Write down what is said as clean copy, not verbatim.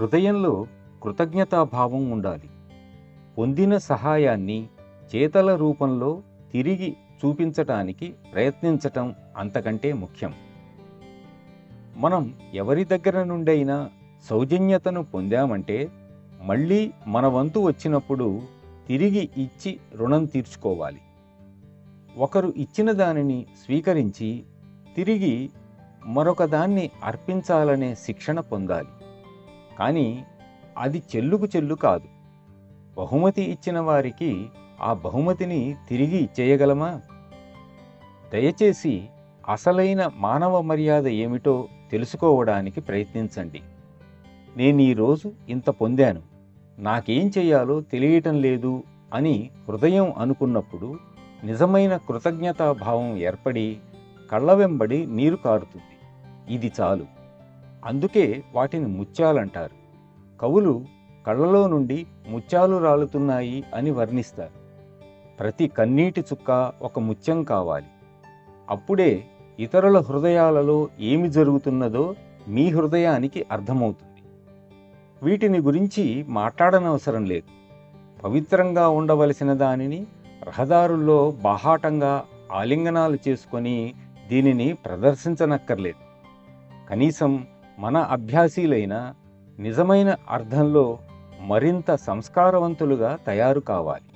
హృదయంలో కృతజ్ఞతాభావం ఉండాలి. పొందిన సహాయాన్ని చేతల రూపంలో తిరిగి చూపించటానికి ప్రయత్నించటం అంతకంటే ముఖ్యం. మనం ఎవరి దగ్గర నుండైనా సౌజన్యతను పొందామంటే మళ్ళీ మన వంతు వచ్చినప్పుడు తిరిగి ఇచ్చి రుణం తీర్చుకోవాలి. ఒకరు ఇచ్చిన దానిని స్వీకరించి తిరిగి మరొక దాన్ని అర్పించాలనే శిక్షణ పొందాలి. కానీ అది చెల్లుకు చెల్లు కాదు. బహుమతి ఇచ్చిన వారికి ఆ బహుమతిని తిరిగి ఇచ్చేయగలమా? దయచేసి అసలైన మానవ మర్యాద ఏమిటో తెలుసుకోవడానికి ప్రయత్నించండి. నేనీరోజు ఇంత పొందాను, నాకేం చెయ్యాలో తెలియటం లేదు అని హృదయం అనుకున్నప్పుడు నిజమైన కృతజ్ఞతాభావం ఏర్పడి కళ్ళ వెంబడి నీరు కారుతుంది. ఇది చాలు. అందుకే వాటిని ముత్యాలంటారు. కవులు కళ్ళలో నుండి ముత్యాలు రాలుతున్నాయి అని వర్ణిస్తారు. ప్రతి కన్నీటి చుక్క ఒక ముత్యం కావాలి. అప్పుడే ఇతరుల హృదయాలలో ఏమి జరుగుతున్నదో మీ హృదయానికి అర్థమవుతుంది. వీటిని గురించి మాట్లాడనవసరం లేదు. పవిత్రంగా ఉండవలసిన దానిని రహదారుల్లో బాహాటంగా ఆలింగనాలు చేసుకొని దీనిని ప్రదర్శించనక్కర్లేదు. కనీసం మన అభ్యాసీలైన నిజమైన అర్థంలో మరింత సంస్కారవంతులుగా తయారు కావాలి.